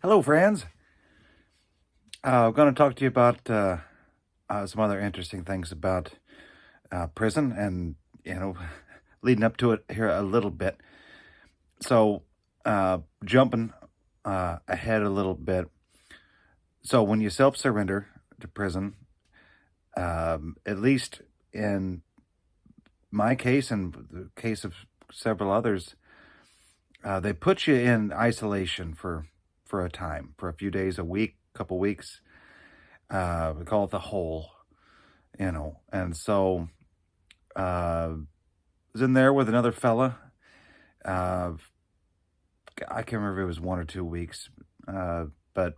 Hello, friends. I'm going to talk to you about some other interesting things about prison and, leading up to it here a little bit. So, jumping ahead a little bit. So, when you self surrender to prison, at least in my case and the case of several others, they put you in isolation for a time, for a few days, a week, couple weeks. We call it the hole. And so was in there with another fella. Uh, I can't remember if it was 1 or 2 weeks, but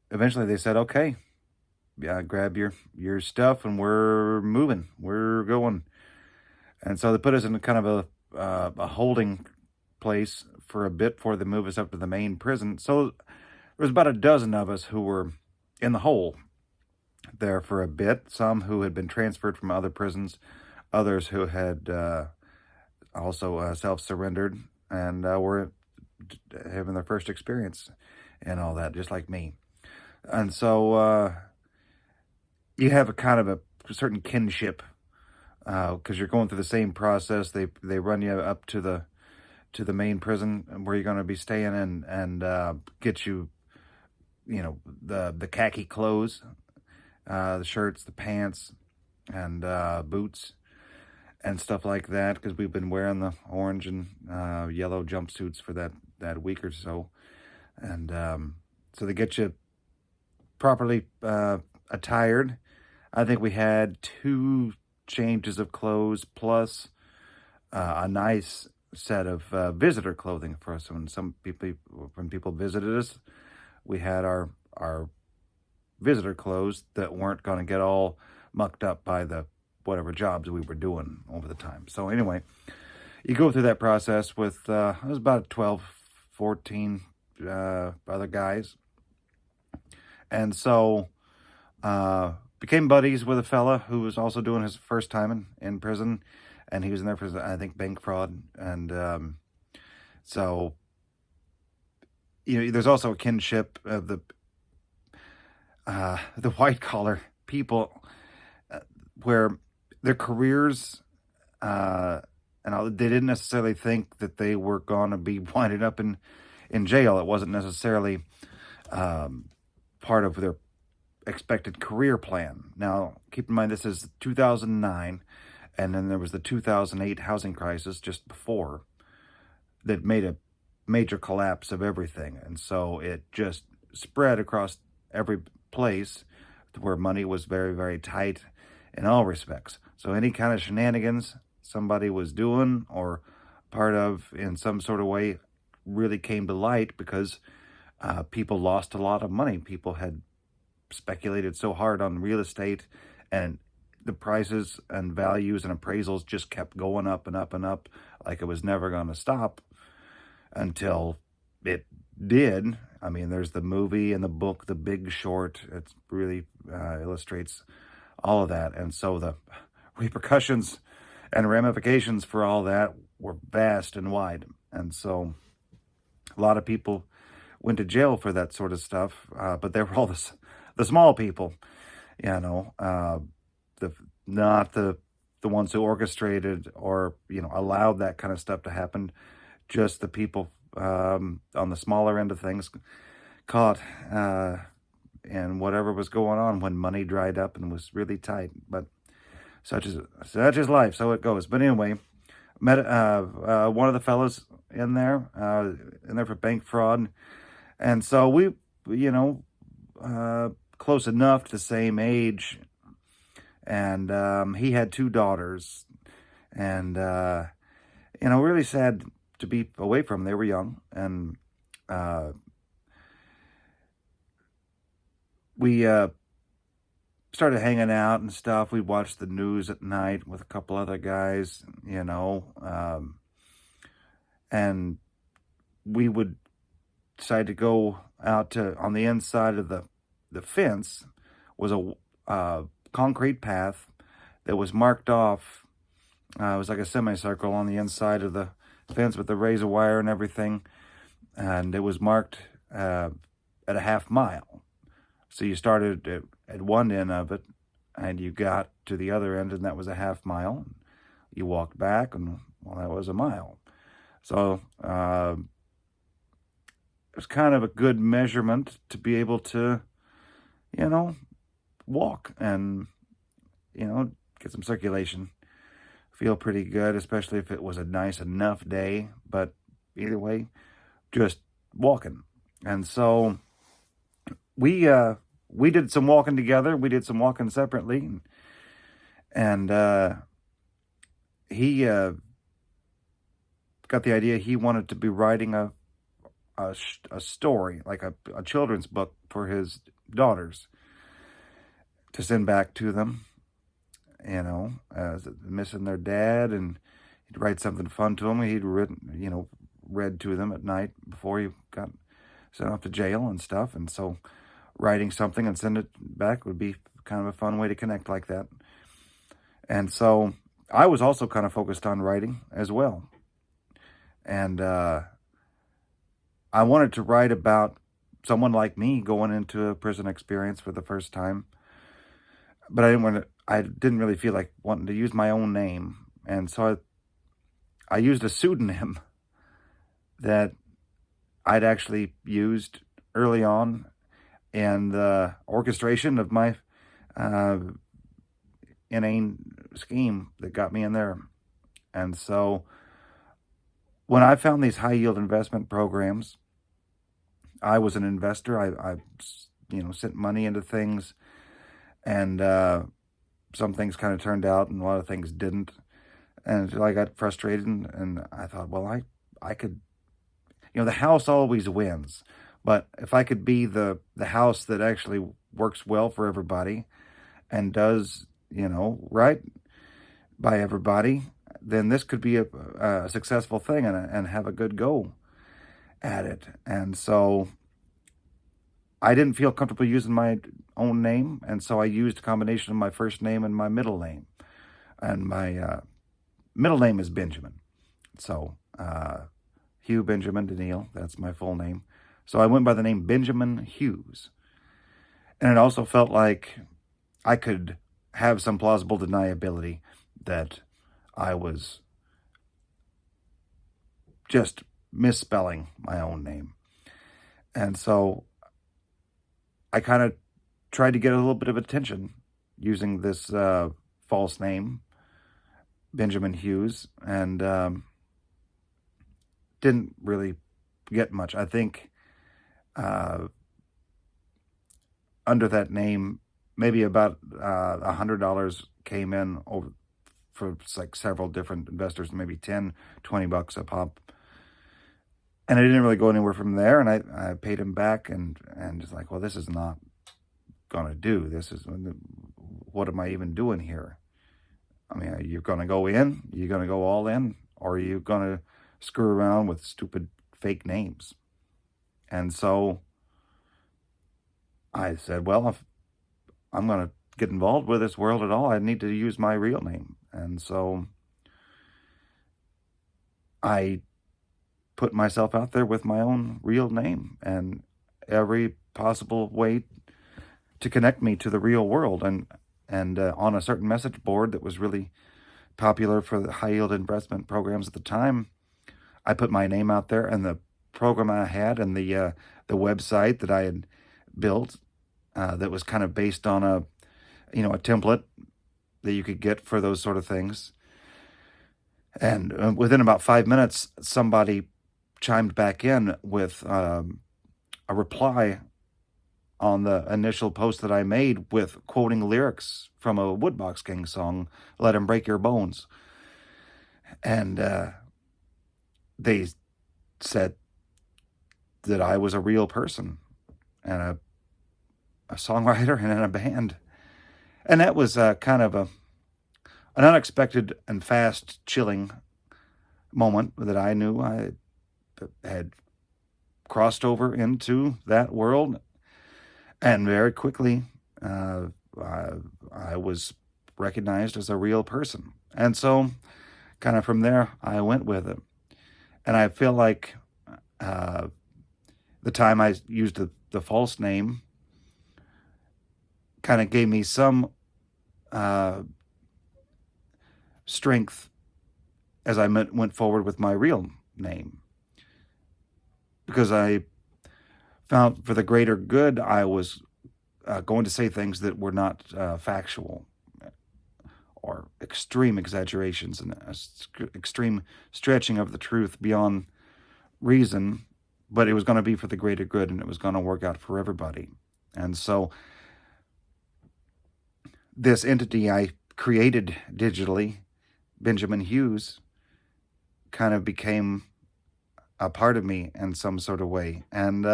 eventually they said, "Okay, yeah, grab your stuff, and we're moving, we're going." And so they put us in kind of a holding place for a bit before they move us up to the main prison. So there was about a dozen of us who were in the hole there for a bit. Some who had been transferred from other prisons, others who had also self-surrendered and were having their first experience and all that, just like me. And so you have a kind of a certain kinship because you're going through the same process. They run you up to the main prison where you're going to be staying and get you, the khaki clothes, the shirts, the pants, and boots and stuff like that, because we've been wearing the orange and yellow jumpsuits for that week or so. And so they get you properly attired. I think we had 2 changes of clothes plus a nice set of visitor clothing for us. When people visited us, we had our visitor clothes that weren't going to get all mucked up by the whatever jobs we were doing over the time. So anyway, you go through that process with, it was about 12, 14 other guys. And so became buddies with a fella who was also doing his first time in prison. And he was in there for, I think, bank fraud. And so, there's also a kinship of the white collar people where their careers, they didn't necessarily think that they were going to be winding up in jail. It wasn't necessarily part of their expected career plan. Now, keep in mind, this is 2009, and then there was the 2008 housing crisis just before that made a major collapse of everything. And so it just spread across every place where money was very, very tight in all respects. So any kind of shenanigans somebody was doing or part of in some sort of way really came to light because people lost a lot of money. People had speculated so hard on real estate, and the prices and values and appraisals just kept going up and up and up like it was never going to stop until it did. I mean, there's the movie and the book, The Big Short. It really illustrates all of that. And so the repercussions and ramifications for all that were vast and wide. And so a lot of people went to jail for that sort of stuff, but they were all the small people, not the ones who orchestrated or, allowed that kind of stuff to happen. Just the people on the smaller end of things caught in whatever was going on when money dried up and was really tight. But such is life, so it goes. But anyway, met one of the fellows in there for bank fraud, and so we, close enough to the same age, and he had 2 daughters, and really sad to be away from them. They were young, and we started hanging out and stuff. We watched the news at night with a couple other guys, and we would decide to go out to, on the inside of the fence was a concrete path that was marked off. It was like a semicircle on the inside of the fence with the razor wire and everything. And it was marked uh, at a half mile. So you started at one end of it, and you got to the other end, and that was a half mile. You walked back, and well, that was a mile. So it was kind of a good measurement to be able to, you know, walk and, get some circulation. Feel pretty good, especially if it was a nice enough day. But either way, just walking. And so we did some walking together. We did some walking separately, and he got the idea he wanted to be writing a story, like a children's book for his daughters to send back to them, as missing their dad, and he'd write something fun to them. He'd read to them at night before he got sent off to jail and stuff. And so writing something and send it back would be kind of a fun way to connect like that. And so I was also kind of focused on writing as well. And I wanted to write about someone like me going into a prison experience for the first time. But I didn't really feel like wanting to use my own name. And so I used a pseudonym that I'd actually used early on in the orchestration of my inane scheme that got me in there. And so when I found these high yield investment programs, I was an investor. I sent money into things, and some things kind of turned out and a lot of things didn't. And so I got frustrated, and I thought, well, I could, the house always wins. But if I could be the house that actually works well for everybody and does, right by everybody, then this could be a successful thing and have a good go at it. And so I didn't feel comfortable using my own name, and so I used a combination of my first name and my middle name. And my middle name is Benjamin. So Hugh Benjamin Daniil, that's my full name. So I went by the name Benjamin Hughes. And it also felt like I could have some plausible deniability that I was just misspelling my own name. And so I kind of tried to get a little bit of attention using this false name, Benjamin Hughes, and didn't really get much. I think under that name, maybe about $100 came in over for like several different investors, maybe $10-20 a pop. And I didn't really go anywhere from there. And I paid him back, and it's like, well, this is not going to do. What am I even doing here? I mean, you're going to go in, you're going to go all in, or are you going to screw around with stupid fake names? And so I said, well, if I'm going to get involved with this world at all, I need to use my real name. And so I put myself out there with my own real name and every possible way to connect me to the real world. And on a certain message board that was really popular for the high yield investment programs at the time, I put my name out there, and the program I had and the website that I had built that was kind of based on a template that you could get for those sort of things. And within about 5 minutes, somebody chimed back in with a reply on the initial post that I made with quoting lyrics from a Woodbox King song, "Let 'Em Break Your Bones." And they said that I was a real person and a songwriter and in a band. And that was kind of an unexpected and fast, chilling moment that I knew I had crossed over into that world. And very quickly, I was recognized as a real person. And so kind of from there, I went with it. And I feel like the time I used the false name kind of gave me some uh, strength as I went forward with my real name, because I found for the greater good I was going to say things that were not factual, or extreme exaggerations and extreme stretching of the truth beyond reason, but it was going to be for the greater good, and it was going to work out for everybody. And so this entity I created digitally, Benjamin Hughes, kind of became a part of me in some sort of way, and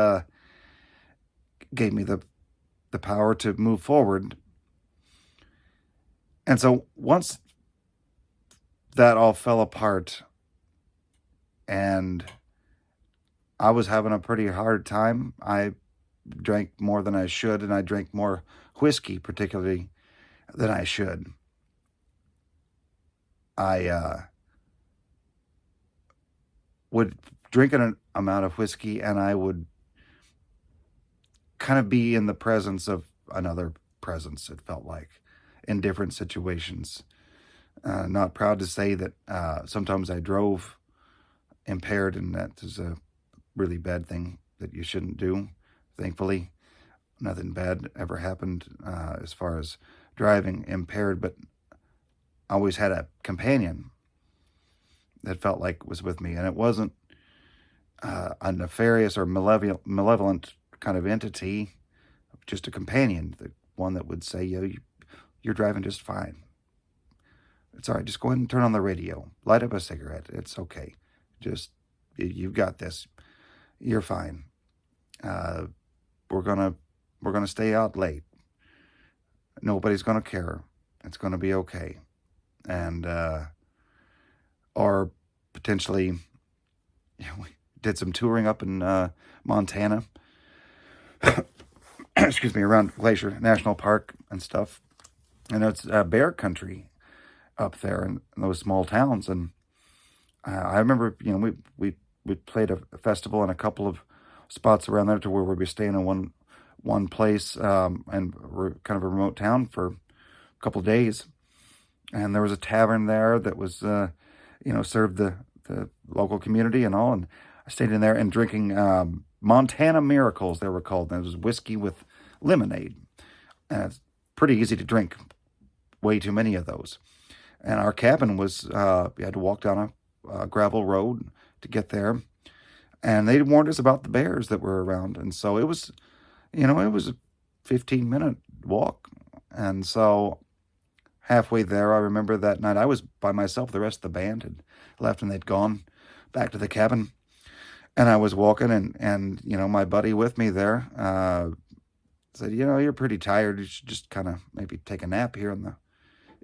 gave me the power to move forward. And so once that all fell apart, and I was having a pretty hard time, I drank more than I should, and I drank more whiskey, particularly, than I should. I would drink an amount of whiskey, and I would kind of be in the presence of another presence, it felt like, in different situations. Not proud to say that sometimes I drove impaired, and that is a really bad thing that you shouldn't do. Thankfully, nothing bad ever happened as far as driving impaired, but I always had a companion that felt like was with me, and it wasn't a nefarious or malevolent kind of entity, just a companion, the one that would say, you're driving just fine. It's all right. Just go ahead and turn on the radio. Light up a cigarette. It's okay. Just, you've got this. You're fine. We're gonna stay out late. Nobody's gonna care. It's gonna be okay. And or potentially, we did some touring up in Montana. Excuse me, around Glacier National Park and stuff. And it's bear country up there in those small towns. And I remember, we played a festival in a couple of spots around there to where we'd be staying in one place, and we're kind of a remote town for a couple of days. And there was a tavern there that was, served the local community and all. And I stayed in there and drinking Montana Miracles, they were called. And it was whiskey with lemonade. And it's pretty easy to drink. Way too many of those. And our cabin was, we had to walk down a gravel road to get there. And they warned us about the bears that were around. And so it was, it was a 15-minute walk. And so halfway there, I remember that night I was by myself. The rest of the band had left, and they'd gone back to the cabin. And I was walking, and my buddy with me there said, you're pretty tired. You should just kind of maybe take a nap here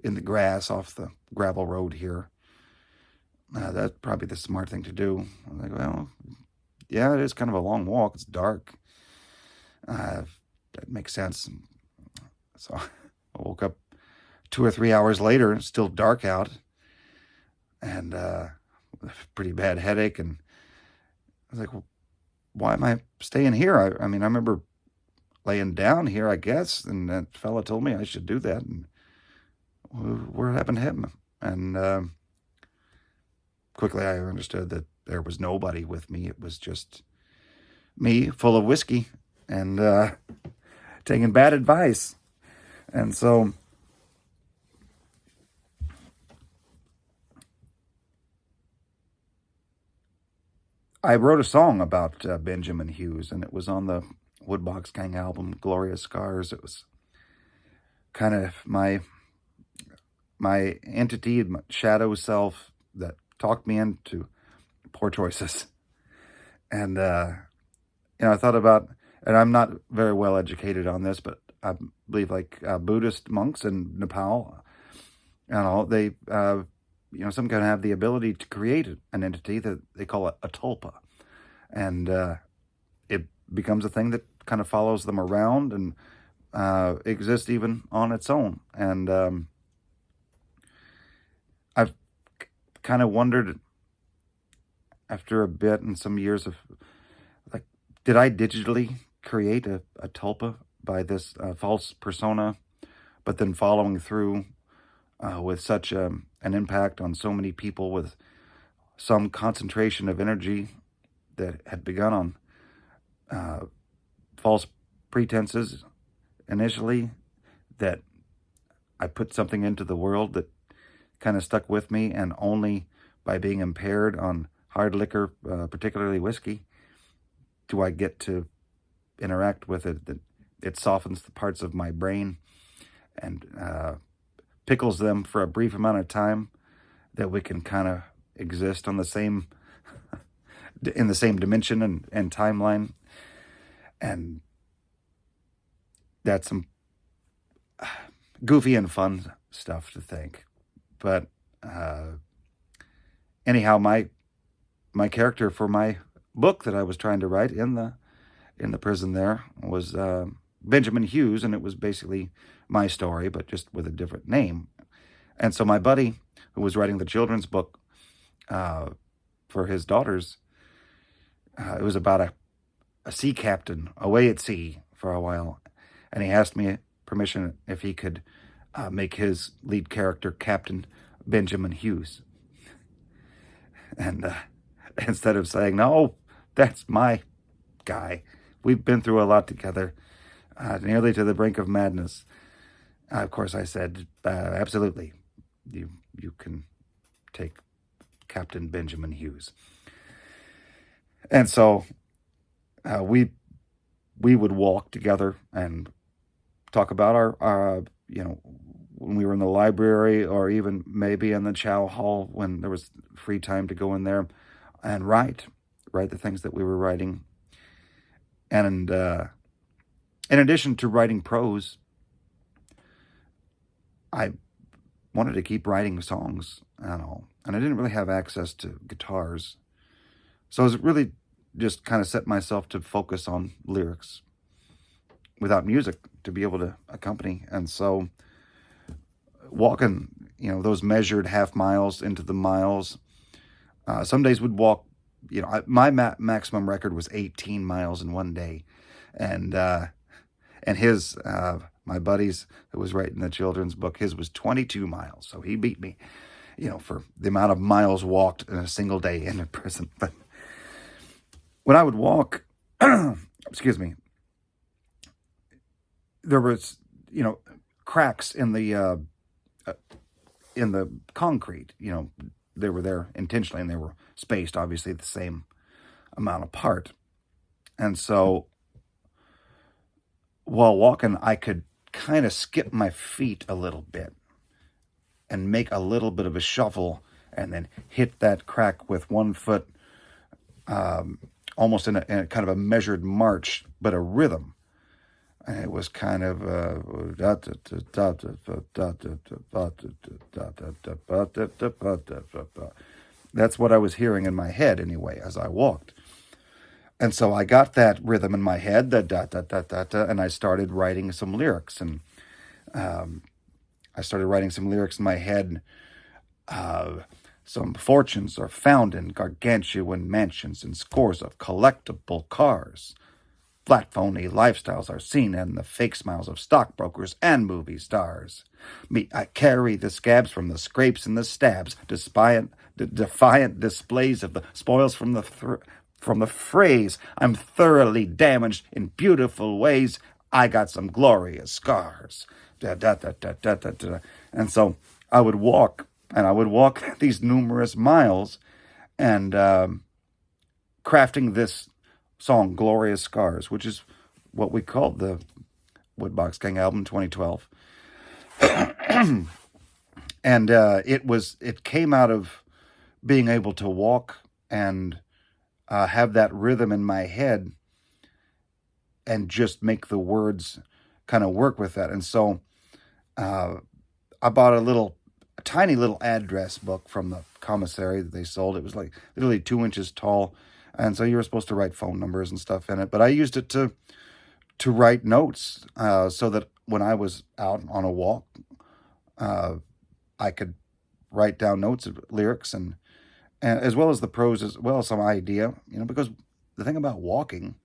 in the grass off the gravel road here. That's probably the smart thing to do. I'm like, well, yeah, it is kind of a long walk. It's dark. That makes sense. So I woke up 2 or 3 hours later, it's still dark out, and pretty bad headache. And I was like, well, why am I staying here? I mean, I remember laying down here, I guess, and that fella told me I should do that. And what happened to him? And quickly I understood that there was nobody with me. It was just me, full of whiskey, and taking bad advice. And so I wrote a song about Benjamin Hughes, and it was on the Woodbox Gang album, Glorious Scars. It was kind of my entity, my shadow self that talked me into poor choices. And, I thought about, and I'm not very well educated on this, but I believe like Buddhist monks in Nepal and all, they, some kind of have the ability to create an entity that they call a tulpa. And it becomes a thing that kind of follows them around and exists even on its own. And I've kind of wondered after a bit and some years of like did I digitally create a tulpa by this false persona, but then following through with such an impact on so many people with some concentration of energy that had begun on uh, false pretenses initially, that I put something into the world that kind of stuck with me, and only by being impaired on hard liquor, particularly whiskey, do I get to interact with it. That it softens the parts of my brain and pickles them for a brief amount of time, that we can kind of exist on the same in the same dimension and timeline. And that's some goofy and fun stuff to think. But anyhow, my character for my book that I was trying to write in the prison there was Benjamin Hughes, and it was basically my story, but just with a different name. And so my buddy, who was writing the children's book for his daughters, it was about a sea captain away at sea for a while, and he asked me permission if he could make his lead character Captain Benjamin Hughes. And instead of saying, no, that's my guy, we've been through a lot together, nearly to the brink of madness. Of course, I said, absolutely, you can take Captain Benjamin Hughes. And so we would walk together and talk about our when we were in the library, or even maybe in the chow hall when there was free time to go in there and write the things that we were writing. And in addition to writing prose, I wanted to keep writing songs and all. And I didn't really have access to guitars. So I was really just kind of set myself to focus on lyrics without music to be able to accompany. And so walking, those measured half miles into the miles, some days would walk, my maximum record was 18 miles in one day. And his, my buddy's who was writing the children's book, his was 22 miles. So he beat me, for the amount of miles walked in a single day in a prison. But when I would walk, excuse me, there was, cracks in the concrete. They were there intentionally, and they were spaced, obviously, the same amount apart. And so while walking, I could kind of skip my feet a little bit and make a little bit of a shuffle, and then hit that crack with one foot, almost in a kind of a measured march, but a rhythm. And it was kind of that's what I was hearing in my head anyway as I walked. And so I got that rhythm in my head, and I started writing some lyrics. And I started writing some lyrics in my head. Some fortunes are found in gargantuan mansions and scores of collectible cars. Flat phony lifestyles are seen in the fake smiles of stockbrokers and movie stars. Me, I carry the scabs from the scrapes and the stabs, defiant displays of the spoils from the phrase. I'm thoroughly damaged in beautiful ways. I got some glorious scars. And so I would walk, these numerous miles, and crafting this song, Glorious Scars, which is what we called the Woodbox Gang album 2012. And it came out of being able to walk and have that rhythm in my head and just make the words kind of work with that. And so I bought a tiny little address book from the commissary that they sold. It was like literally 2 inches tall. And so you were supposed to write phone numbers and stuff in it. But I used it to write notes so that when I was out on a walk, I could write down notes of lyrics and as well as the prose, as well as some idea, because the thing about walking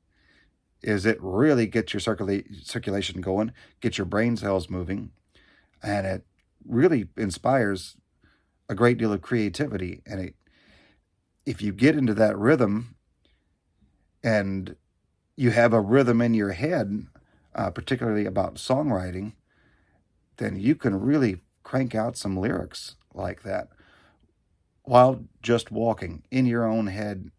is it really gets your circulation going, gets your brain cells moving, and it really inspires a great deal of creativity. And if you get into that rhythm and you have a rhythm in your head, particularly about songwriting, then you can really crank out some lyrics like that while just walking in your own head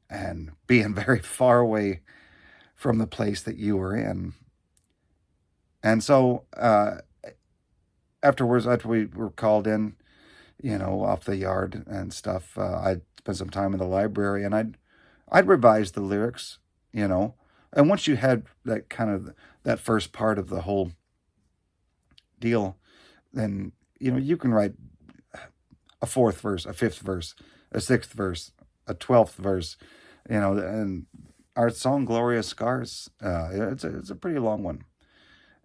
and being very far away from the place that you were in. And so afterwards, after we were called in, off the yard and stuff, I'd spend some time in the library, and I'd revise the lyrics, And once you had that kind of that first part of the whole deal, then you can write a fourth verse, a fifth verse, a sixth verse, a 12th verse, and our song "Glorious Scars," it's a pretty long one,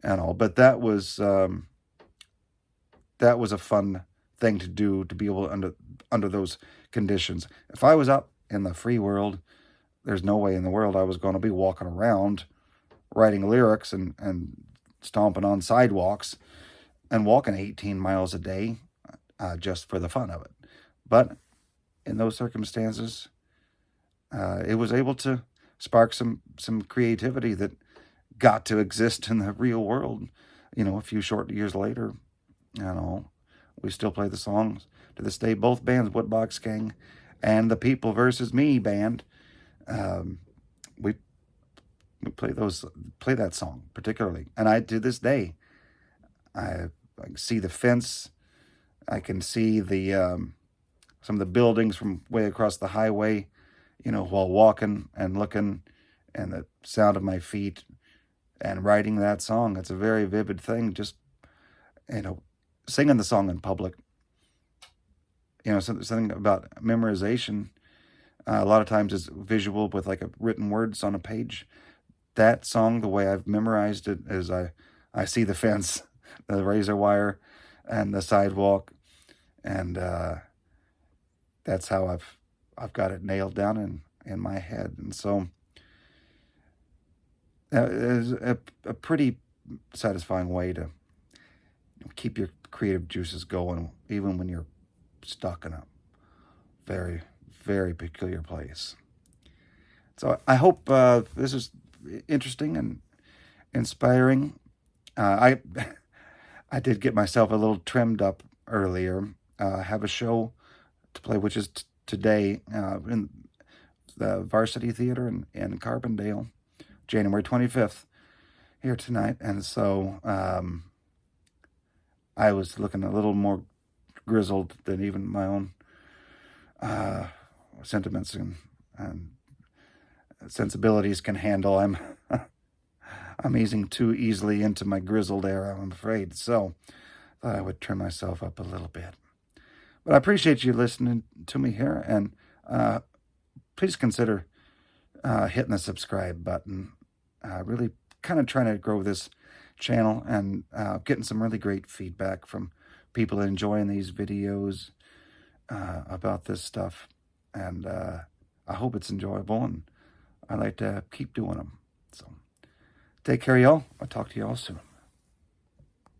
and all. But that was a fun thing to do, to be able to under those conditions. If I was out in the free world, there's no way in the world I was going to be walking around writing lyrics and stomping on sidewalks and walking 18 miles a day just for the fun of it. But in those circumstances, it was able to spark some creativity that got to exist in the real world. A few short years later, we still play the songs to this day. Both bands, Woodbox Gang and the People versus Me band, we play that song particularly. And to this day, I can see the fence. I can see the some of the buildings from way across the highway, while walking and looking, and the sound of my feet and writing that song. It's a very vivid thing. Just, singing the song in public. Something about memorization. A lot of times it's visual with like a written words on a page. That song, the way I've memorized it, is I see the fence, the razor wire, and the sidewalk, and that's how I've got it nailed down in my head. And so it is a pretty satisfying way to keep your creative juices going, even when you're stuck in a very, very peculiar place. So I hope this is interesting and inspiring. I did get myself a little trimmed up earlier. I have a show to play, which is today in the Varsity Theater in Carbondale, January 25th, here tonight. And so I was looking a little more grizzled than even my own sentiments and sensibilities can handle. I'm easing too easily into my grizzled era, I'm afraid. So I thought I would trim myself up a little bit. But I appreciate you listening to me here, and please consider hitting the subscribe button. Really kind of trying to grow this channel and getting some really great feedback from people enjoying these videos about this stuff. And I hope it's enjoyable, and I like to keep doing them. So take care, y'all. I'll talk to y'all soon.